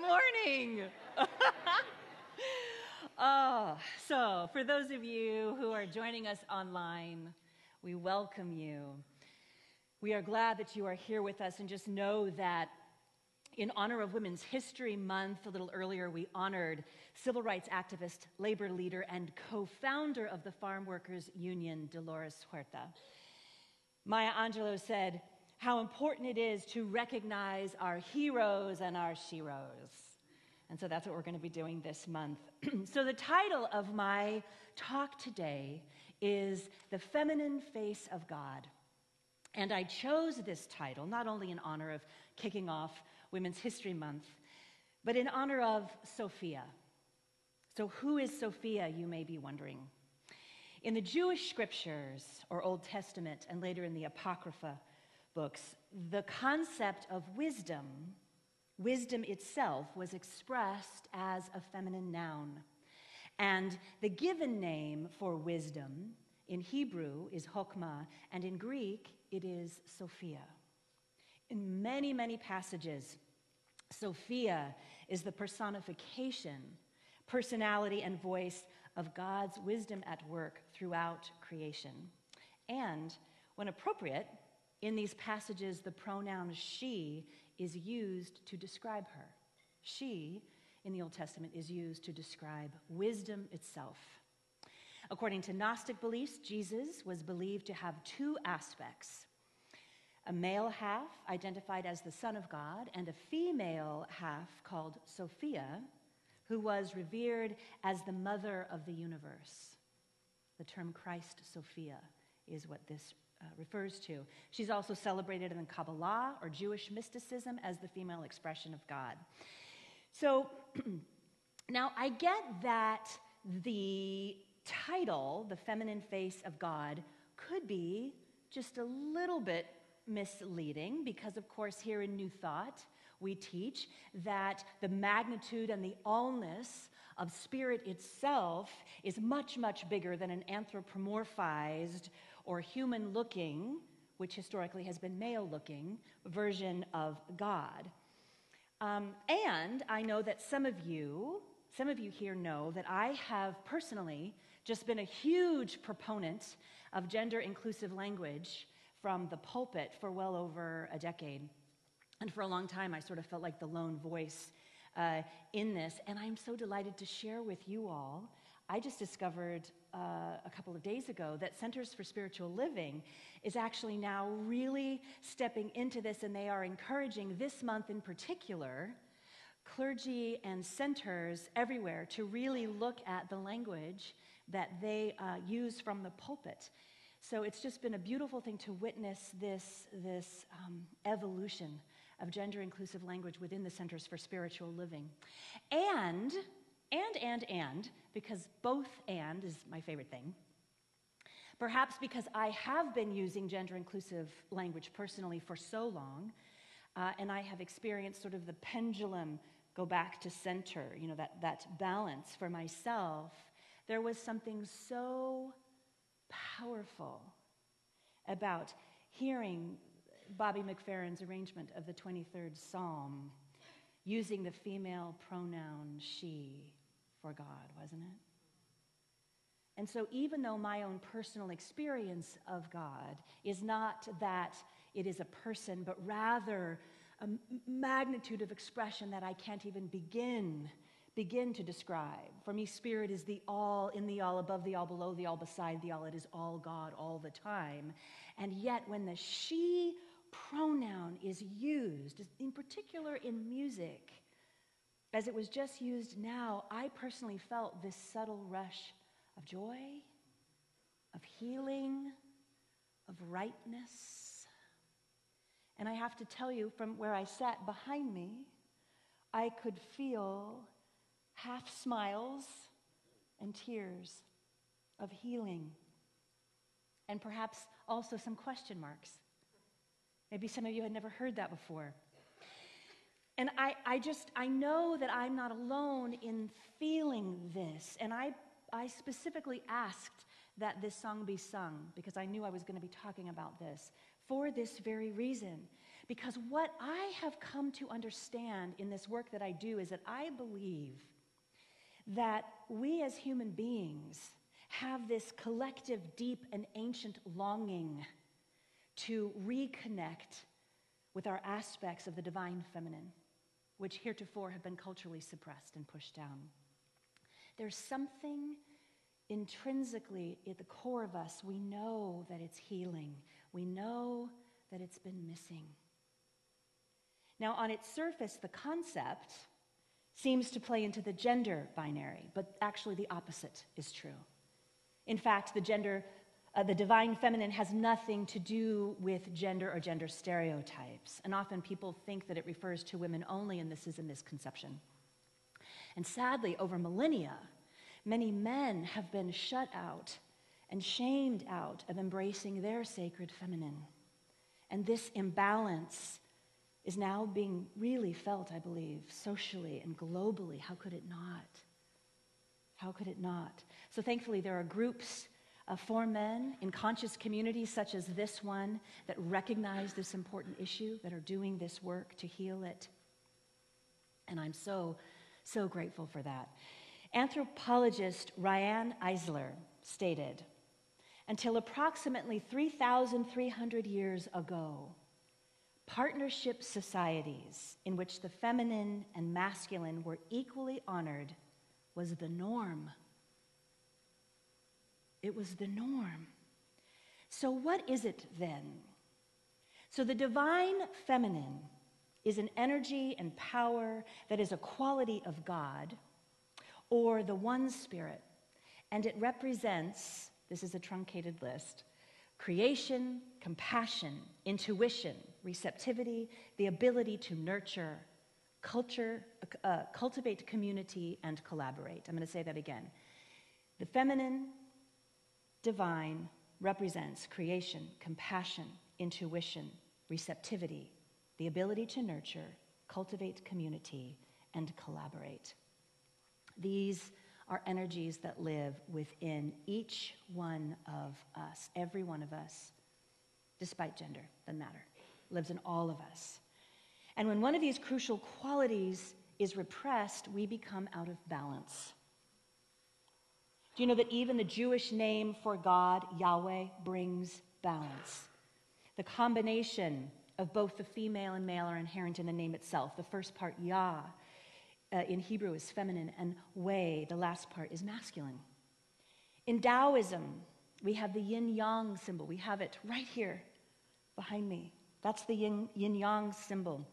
morning. So for those of you who are joining us online, we welcome you. We are glad that you are here with us, and just know that in honor of Women's History Month, a little earlier, we honored civil rights activist, labor leader, and co-founder of the Farm Workers Union, Dolores Huerta. Maya Angelou said how important it is to recognize our heroes and our sheroes. And so that's what we're going to be doing this month. So the title of my talk today is The Feminine Face of God. And I chose this title not only in honor of kicking off Women's History Month, but in honor of Sophia. So who is Sophia, you may be wondering? In the Jewish scriptures, or Old Testament, and later in the Apocrypha books, the concept of wisdom itself was expressed as a feminine noun. And the given name for wisdom in Hebrew is Chokmah, and in Greek it is Sophia. In many, many passages, Sophia is the personification, personality, and voice of God's wisdom at work throughout creation. And when appropriate, in these passages, the pronoun she is used to describe her. She, in the Old Testament, is used to describe wisdom itself. According to Gnostic beliefs, Jesus was believed to have two aspects: a male half identified as the Son of God, and a female half called Sophia, who was revered as the mother of the universe. The term Christ Sophia is what this refers to. She's also celebrated in the Kabbalah, or Jewish mysticism, as the female expression of God. So now I get that the title, The Feminine Face of God, could be just a little bit misleading, because of course here in New Thought we teach that the magnitude and the allness of spirit itself is much, much bigger than an anthropomorphized or human-looking, which historically has been male-looking, version of God. And I know that some of you here know that I have personally just been a huge proponent of gender-inclusive language from the pulpit for well over a decade. And for a long time, I sort of felt like the lone voice in this. And I'm so delighted to share with you all. I just discovered a couple of days ago that Centers for Spiritual Living is actually now really stepping into this, and they are encouraging this month in particular clergy and centers everywhere to really look at the language that they use from the pulpit. So it's just been a beautiful thing to witness this evolution of gender-inclusive language within the Centers for Spiritual Living. And, because both "and" is my favorite thing, perhaps because I have been using gender-inclusive language personally for so long, and I have experienced sort of the pendulum go back to center, that balance for myself, there was something so powerful about hearing Bobby McFerrin's arrangement of the 23rd Psalm using the female pronoun she for God, wasn't it? And so even though my own personal experience of God is not that it is a person, but rather a magnitude of expression that I can't even begin to describe. For me, spirit is the all, in the all, above the all, below the all, beside the all. It is all God all the time. And yet when the she pronoun is used, in particular in music, as it was just used now, I personally felt this subtle rush of joy, of healing, of rightness. And I have to tell you, from where I sat behind me, I could feel half smiles and tears of healing, and perhaps also some question marks. Maybe some of you had never heard that before. And I know that I'm not alone in feeling this. And I specifically asked that this song be sung because I knew I was going to be talking about this for this very reason. Because what I have come to understand in this work that I do is that I believe that we as human beings have this collective, deep, and ancient longing to reconnect with our aspects of the divine feminine, which heretofore have been culturally suppressed and pushed down. There's something intrinsically at the core of us. We know that it's healing. We know that it's been missing. Now, on its surface, the concept seems to play into the gender binary, but actually the opposite is true. In fact, the divine feminine has nothing to do with gender or gender stereotypes. And often people think that it refers to women only, and this is a misconception. And sadly, over millennia, many men have been shut out and shamed out of embracing their sacred feminine. And this imbalance is now being really felt, I believe, socially and globally. How could it not? How could it not? So thankfully, there are groups for men in conscious communities such as this one that recognize this important issue, that are doing this work to heal it. And I'm so grateful for that. Anthropologist Ryan Eisler stated, until approximately 3,300 years ago, partnership societies in which the feminine and masculine were equally honored was the norm. It was the norm. So what is it then? So the divine feminine is an energy and power that is a quality of God or the one spirit, and it represents, this is a truncated list, creation, compassion, intuition, receptivity, the ability to nurture, cultivate community, and collaborate. I'm going to say that again. The feminine, divine, represents creation, compassion, intuition, receptivity, the ability to nurture, cultivate community, and collaborate. These are energies that live within each one of us, every one of us, despite gender, doesn't matter, lives in all of us. And when one of these crucial qualities is repressed, we become out of balance. Do you know that even the Jewish name for God, Yahweh, brings balance? The combination of both the female and male are inherent in the name itself. The first part, Yah, in Hebrew is feminine, and Wei, the last part, is masculine. In Taoism, we have the yin-yang symbol. We have it right here behind me. That's the yin-yang symbol.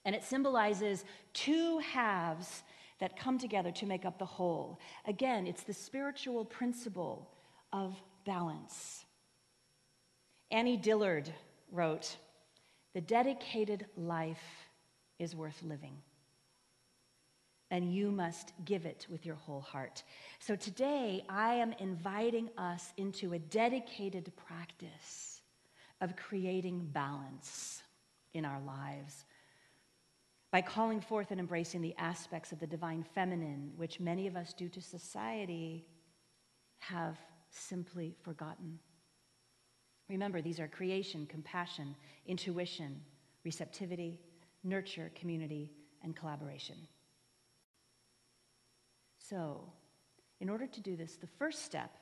And it symbolizes two halves that come together to make up the whole. Again, it's the spiritual principle of balance. Annie Dillard wrote, "The dedicated life is worth living, and you must give it with your whole heart." So today, I am inviting us into a dedicated practice of creating balance in our lives by calling forth and embracing the aspects of the divine feminine, which many of us, due to society, have simply forgotten. Remember, these are creation, compassion, intuition, receptivity, nurture, community, and collaboration. So, in order to do this, the first step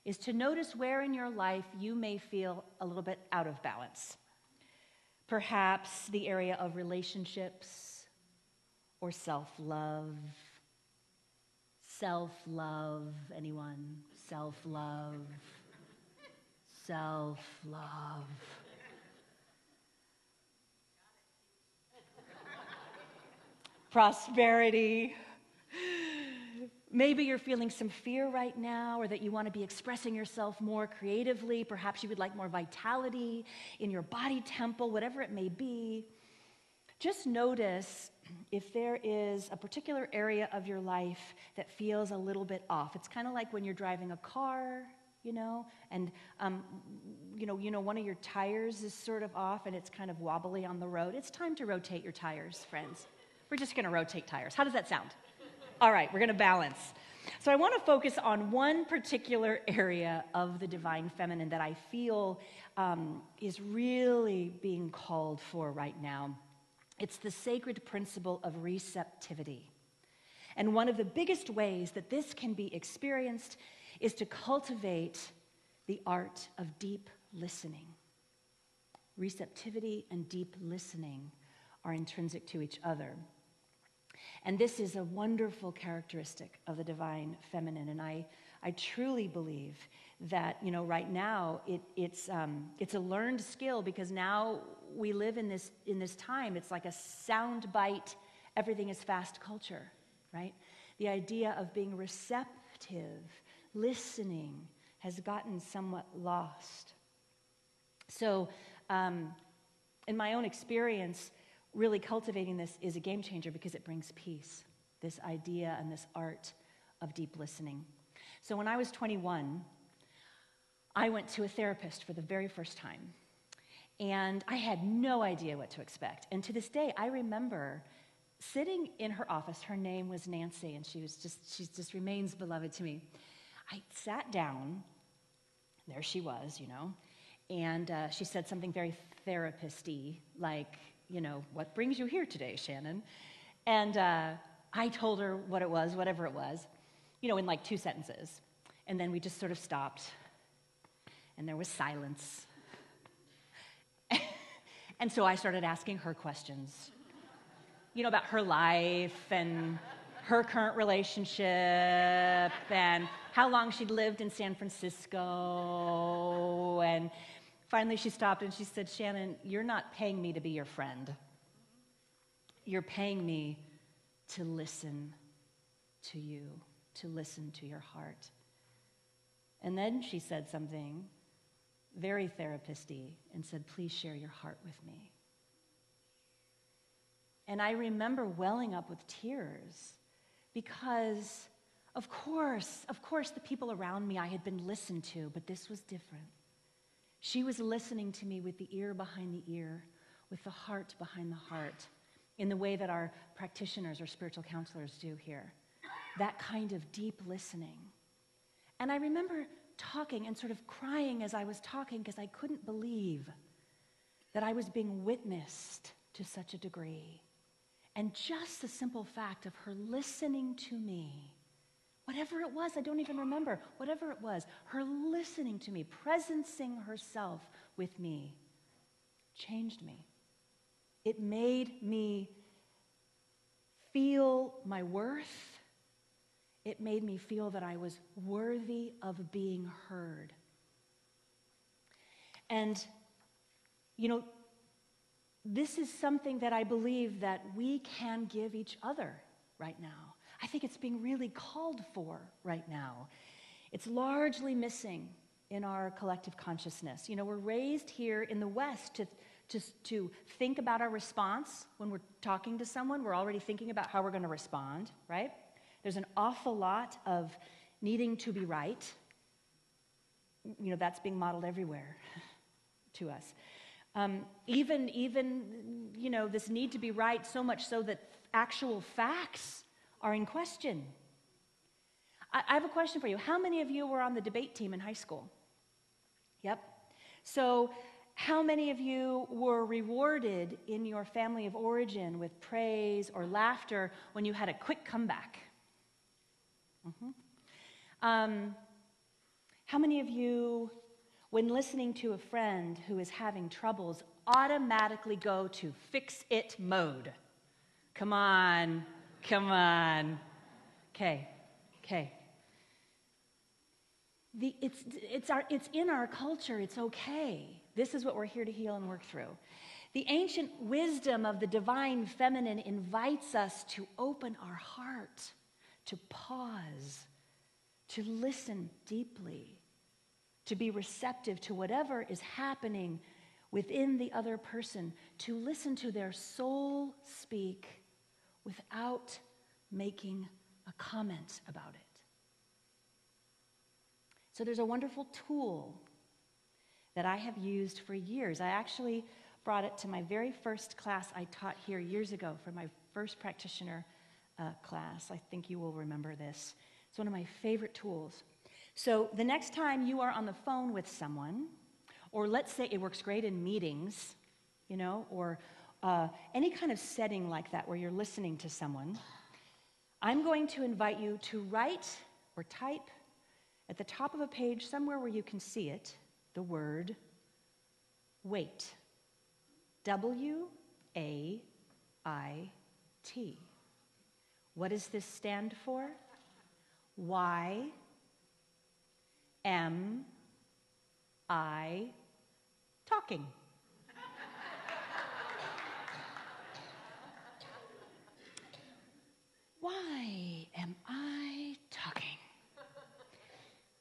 is to notice where in your life you may feel a little bit out of balance. Perhaps the area of relationships or self-love. Self-love, anyone? Self-love. Self-love. Prosperity. Maybe you're feeling some fear right now, or that you want to be expressing yourself more creatively. Perhaps you would like more vitality in your body temple, whatever it may be. Just notice if there is a particular area of your life that feels a little bit off. It's kind of like when you're driving a car, and one of your tires is sort of off and it's kind of wobbly on the road. It's time to rotate your tires, friends. We're just going to rotate tires. How does that sound? All right, we're going to balance. So I want to focus on one particular area of the divine feminine that I feel is really being called for right now. It's the sacred principle of receptivity. And one of the biggest ways that this can be experienced is to cultivate the art of deep listening. Receptivity and deep listening are intrinsic to each other. And this is a wonderful characteristic of the divine feminine. And I truly believe that, right now it's a learned skill, because now we live in this time. It's like a sound bite, everything is fast culture, right? The idea of being receptive, listening, has gotten somewhat lost. So, in my own experience, really cultivating this is a game changer because it brings peace, this idea and this art of deep listening. So when I was 21, I went to a therapist for the very first time, and I had no idea what to expect. And to this day, I remember sitting in her office. Her name was Nancy, and she just remains beloved to me. I sat down, there she was, and she said something very therapist-y, like, what brings you here today, Shannon? And I told her what it was, whatever it was, in like 2 sentences. And then we just sort of stopped, and there was silence. And so I started asking her questions, about her life and her current relationship and how long she'd lived in San Francisco. And finally she stopped and she said, "Shannon, you're not paying me to be your friend. You're paying me to listen to you, to listen to your heart." And then she said something very therapist-y and said, "Please share your heart with me." And I remember welling up with tears because, of course, the people around me I had been listened to, but this was different. She was listening to me with the ear behind the ear, with the heart behind the heart, in the way that our practitioners or spiritual counselors do here. That kind of deep listening. And I remember talking and sort of crying as I was talking because I couldn't believe that I was being witnessed to such a degree. And just the simple fact of her listening to me, whatever it was, I don't even remember, whatever it was, her listening to me, presencing herself with me, changed me. It made me feel my worth. It made me feel that I was worthy of being heard. And, this is something that I believe that we can give each other right now. I think it's being really called for right now. It's largely missing in our collective consciousness. We're raised here in the West to think about our response. When we're talking to someone, we're already thinking about how we're going to respond, right? There's an awful lot of needing to be right. That's being modeled everywhere to us. Even this need to be right, so much so that actual facts are in question. I have a question for you. How many of you were on the debate team in high school? Yep. So how many of you were rewarded in your family of origin with praise or laughter when you had a quick comeback? How many of you, when listening to a friend who is having troubles, automatically go to fix it mode? Come on. Okay. It's in our culture. It's okay. This is what we're here to heal and work through. The ancient wisdom of the divine feminine invites us to open our heart, to pause, to listen deeply, to be receptive to whatever is happening within the other person, to listen to their soul speak without making a comment about it. So there's a wonderful tool that I have used for years. I actually brought it to my very first class I taught here years ago for my first practitioner class. I think you will remember this. It's one of my favorite tools. So the next time you are on the phone with someone, or let's say it works great in meetings, or any kind of setting like that where you're listening to someone, I'm going to invite you to write or type at the top of a page, somewhere where you can see it, the word wait. W-A-I-T. What does this stand for? Why am I talking? Why am I talking?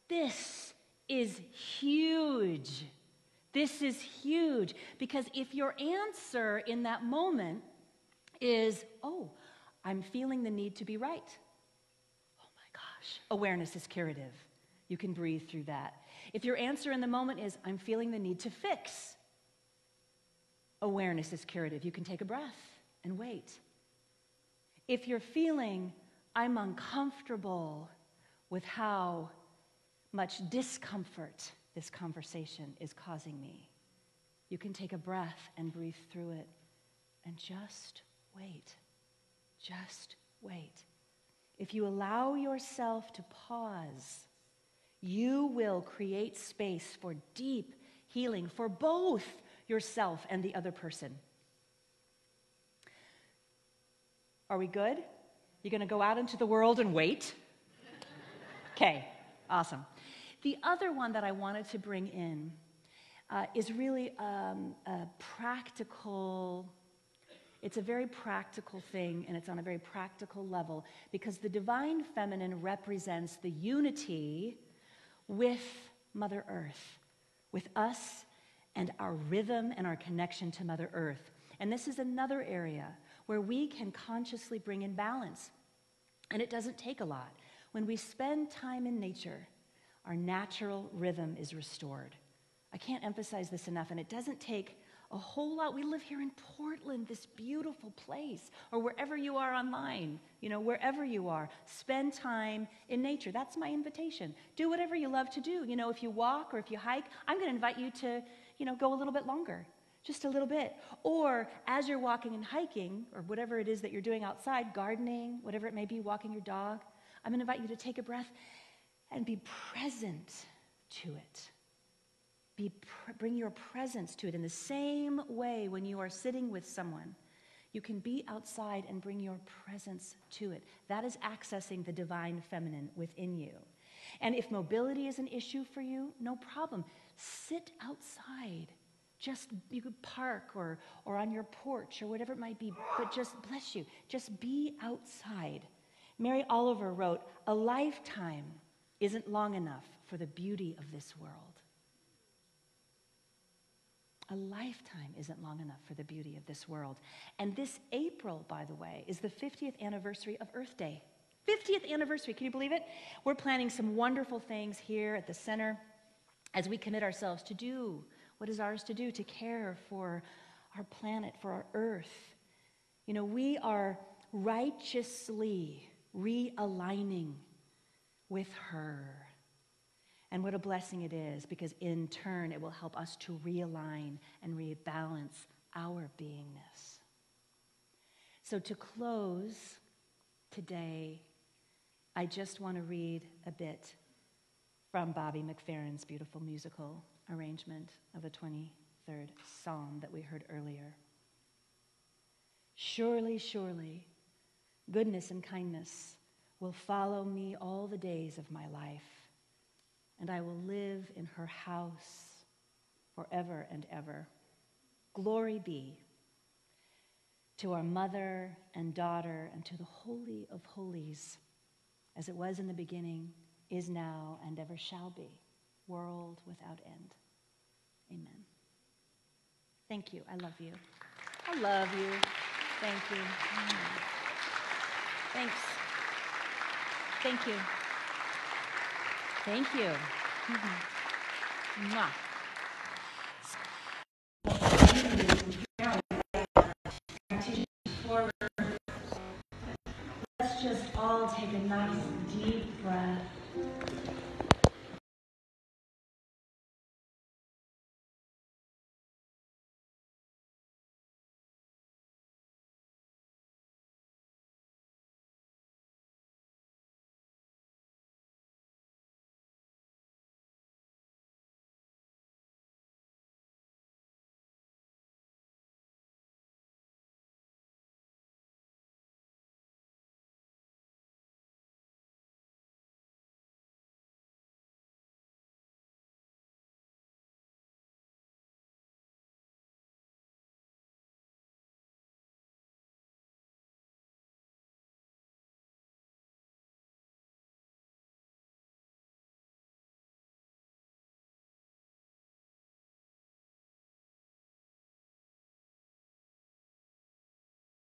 This is huge. This is huge, because if your answer in that moment is, oh, I'm feeling the need to be right. Oh my gosh. Awareness is curative. You can breathe through that. If your answer in the moment is, I'm feeling the need to fix. Awareness is curative. You can take a breath and wait. If you're feeling, I'm uncomfortable with how much discomfort this conversation is causing me, you can take a breath and breathe through it and just wait. Just wait. If you allow yourself to pause, you will create space for deep healing for both yourself and the other person. Are we good? You're going to go out into the world and wait? Okay, awesome. The other one that I wanted to bring in is really a practical, it's a very practical thing, and it's on a very practical level, because the divine feminine represents the unity with Mother Earth, with us and our rhythm and our connection to Mother Earth. And this is another area where we can consciously bring in balance. And it doesn't take a lot. When we spend time in nature, our natural rhythm is restored. I can't emphasize this enough, and it doesn't take a whole lot. We live here in Portland, this beautiful place, or wherever you are online, wherever you are, spend time in nature. That's my invitation. Do whatever you love to do. If you walk or if you hike, I'm going to invite you to, go a little bit longer, just a little bit. Or as you're walking and hiking, or whatever it is that you're doing outside, gardening, whatever it may be, walking your dog, I'm going to invite you to take a breath and be present to it. Bring your presence to it. In the same way, when you are sitting with someone, you can be outside and bring your presence to it. That is accessing the divine feminine within you. And if mobility is an issue for you, no problem. Sit outside. You could park or on your porch or whatever it might be, but just bless you. Just be outside. Mary Oliver wrote, "A lifetime isn't long enough for the beauty of this world." A lifetime isn't long enough for the beauty of this world. And this April, by the way, is the 50th anniversary of Earth Day. 50th anniversary, can you believe it? We're planning some wonderful things here at the center as we commit ourselves to do what is ours to do, to care for our planet, for our Earth. We are righteously realigning with her. And what a blessing it is, because in turn it will help us to realign and rebalance our beingness. So to close today, I just want to read a bit from Bobby McFerrin's beautiful musical arrangement of the 23rd Psalm that we heard earlier. Surely, surely, goodness and kindness will follow me all the days of my life, and I will live in her house forever and ever. Glory be to our mother and daughter and to the Holy of Holies, as it was in the beginning, is now, and ever shall be, world without end. Amen. Thank you. I love you. I love you. Thank you. Thanks. Thank you. Thank you. Mwah. Forward. Let's just all take a nice deep breath.